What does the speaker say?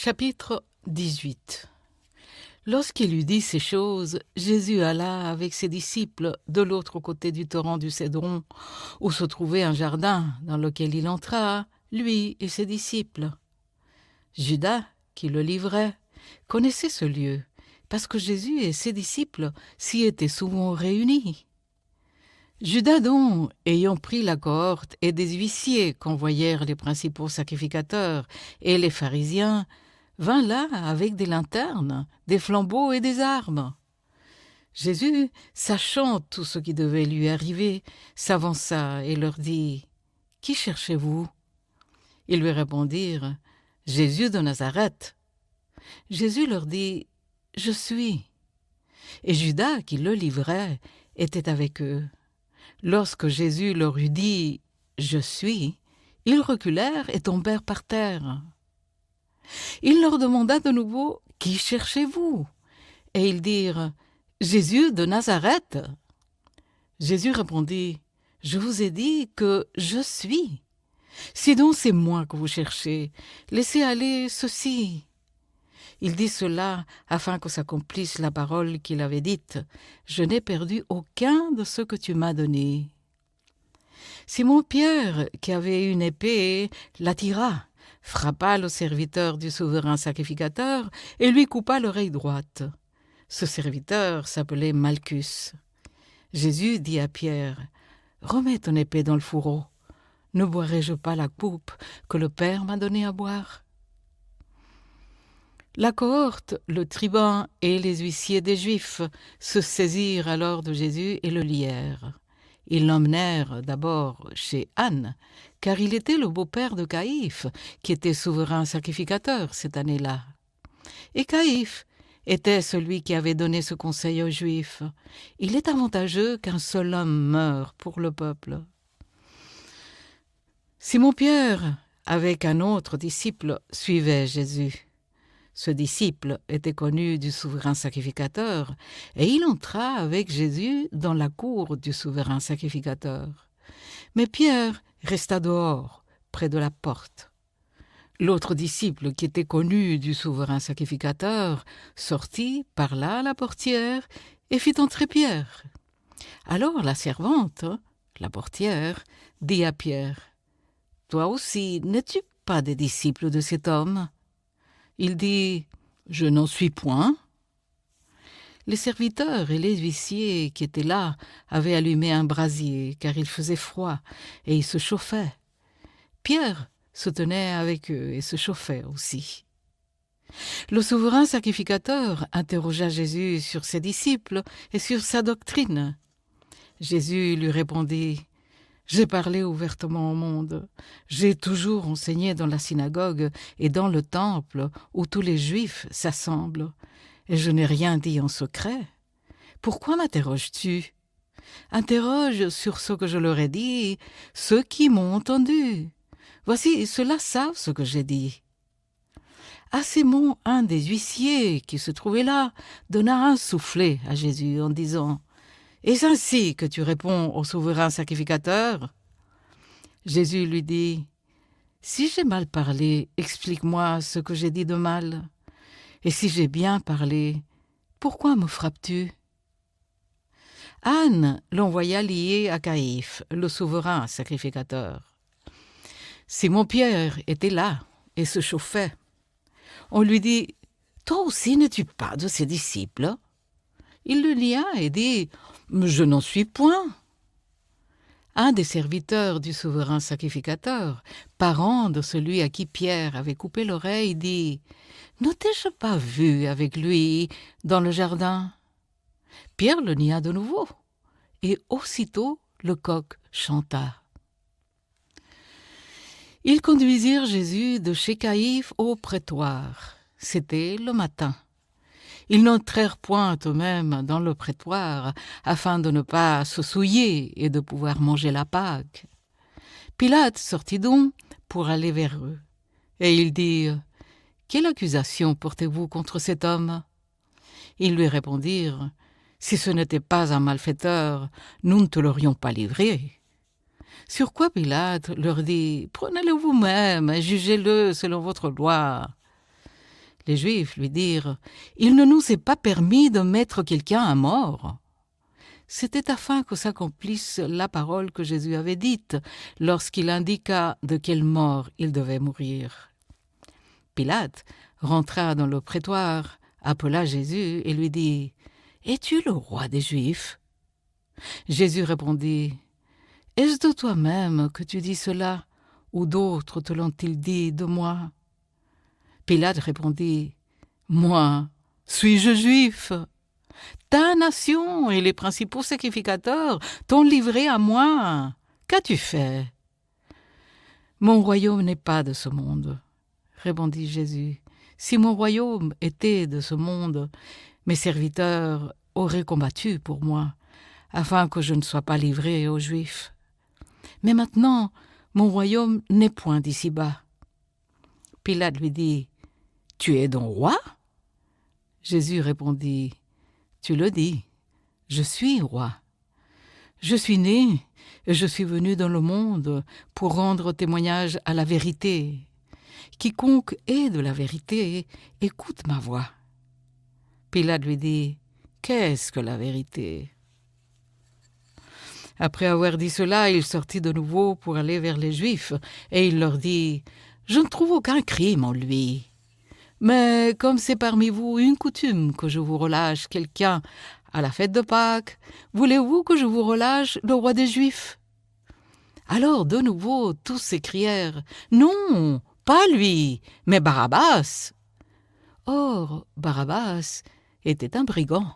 Chapitre 18. Lorsqu'il eut dit ces choses, Jésus alla avec ses disciples de l'autre côté du torrent du Cédron, où se trouvait un jardin dans lequel il entra, lui et ses disciples. Judas, qui le livrait, connaissait ce lieu, parce que Jésus et ses disciples s'y étaient souvent réunis. Judas donc, ayant pris la cohorte et des huissiers qu'envoyèrent les principaux sacrificateurs et les pharisiens, vint là avec des lanternes, des flambeaux et des armes. Jésus, sachant tout ce qui devait lui arriver, s'avança et leur dit « Qui cherchez-vous » Ils lui répondirent « Jésus de Nazareth ». Jésus leur dit « Je suis ». Et Judas, qui le livrait, était avec eux. Lorsque Jésus leur eut dit « Je suis », ils reculèrent et tombèrent par terre. Il leur demanda de nouveau « Qui cherchez-vous » Et ils dirent « Jésus de Nazareth ». Jésus répondit « Je vous ai dit que je suis. Si donc c'est moi que vous cherchez, laissez aller ceci. » Il dit cela afin que s'accomplisse la parole qu'il avait dite « Je n'ai perdu aucun de ceux que tu m'as donnés. » Simon-Pierre, qui avait une épée, la tira, frappa le serviteur du souverain sacrificateur et lui coupa l'oreille droite. Ce serviteur s'appelait Malchus. Jésus dit à Pierre « Remets ton épée dans le fourreau. Ne boirai-je pas la coupe que le Père m'a donnée à boire ?» La cohorte, le tribun et les huissiers des Juifs se saisirent alors de Jésus et le lièrent. Ils l'emmenèrent d'abord chez Anne, car il était le beau-père de Caïphe, qui était souverain sacrificateur cette année-là. Et Caïphe était celui qui avait donné ce conseil aux Juifs. Il est avantageux qu'un seul homme meure pour le peuple. Simon-Pierre, avec un autre disciple, suivait Jésus. Ce disciple était connu du souverain sacrificateur, et il entra avec Jésus dans la cour du souverain sacrificateur. Mais Pierre resta dehors, près de la porte. L'autre disciple, qui était connu du souverain sacrificateur, sortit, parla à la portière et fit entrer Pierre. Alors la servante, la portière, dit à Pierre « Toi aussi, n'es-tu pas des disciples de cet homme ?» Il dit « Je n'en suis point ». Les serviteurs et les huissiers qui étaient là avaient allumé un brasier, car il faisait froid, et ils se chauffaient. Pierre se tenait avec eux et se chauffait aussi. Le souverain sacrificateur interrogea Jésus sur ses disciples et sur sa doctrine. Jésus lui répondit « J'ai parlé ouvertement au monde. J'ai toujours enseigné dans la synagogue et dans le temple où tous les Juifs s'assemblent. Et je n'ai rien dit en secret. Pourquoi m'interroges-tu ? Interroge sur ce que je leur ai dit ceux qui m'ont entendu. Voici, ceux-là savent ce que j'ai dit. » À ces mots, un des huissiers qui se trouvait là donna un soufflet à Jésus en disant « Est-ce ainsi que tu réponds au souverain sacrificateur ?» Jésus lui dit « Si j'ai mal parlé, explique-moi ce que j'ai dit de mal. Et si j'ai bien parlé, pourquoi me frappes-tu » Anne l'envoya lié à Caïphe, le souverain sacrificateur. Simon-Pierre était là et se chauffait. On lui dit « Toi aussi n'es-tu pas de ses disciples ?» Il le lia et dit « Je n'en suis point. » Un des serviteurs du souverain sacrificateur, parent de celui à qui Pierre avait coupé l'oreille, dit « Ne t'ai-je pas vu avec lui dans le jardin ?» Pierre le nia de nouveau, et aussitôt le coq chanta. Ils conduisirent Jésus de chez Caïphe au prétoire. C'était le matin. Ils n'entrèrent point eux-mêmes dans le prétoire, afin de ne pas se souiller et de pouvoir manger la Pâque. Pilate sortit donc pour aller vers eux. Et il dit « Quelle accusation portez-vous contre cet homme ?» Ils lui répondirent « Si ce n'était pas un malfaiteur, nous ne te l'aurions pas livré. » Sur quoi Pilate leur dit « Prenez-le vous-même et jugez-le selon votre loi. » Les Juifs lui dirent « Il ne nous est pas permis de mettre quelqu'un à mort ». C'était afin que s'accomplisse la parole que Jésus avait dite lorsqu'il indiqua de quelle mort il devait mourir. Pilate rentra dans le prétoire, appela Jésus et lui dit « Es-tu le roi des Juifs ?» Jésus répondit « Est-ce de toi-même que tu dis cela, ou d'autres te l'ont-ils dit de moi ?» Pilate répondit « Moi, suis-je juif ? Ta nation et les principaux sacrificateurs t'ont livré à moi. Qu'as-tu fait ? » « Mon royaume n'est pas de ce monde, » répondit Jésus. « Si mon royaume était de ce monde, mes serviteurs auraient combattu pour moi, afin que je ne sois pas livré aux Juifs. Mais maintenant, mon royaume n'est point d'ici-bas. » Pilate lui dit « Tu es donc roi ?» Jésus répondit « Tu le dis, je suis roi. Je suis né et je suis venu dans le monde pour rendre témoignage à la vérité. Quiconque est de la vérité, écoute ma voix. » Pilate lui dit « Qu'est-ce que la vérité ?» Après avoir dit cela, il sortit de nouveau pour aller vers les Juifs, et il leur dit « Je ne trouve aucun crime en lui. Mais comme c'est parmi vous une coutume que je vous relâche quelqu'un à la fête de Pâques, voulez-vous que je vous relâche le roi des Juifs ?» Alors de nouveau tous s'écrièrent « Non, pas lui, mais Barabbas !» Or Barabbas était un brigand.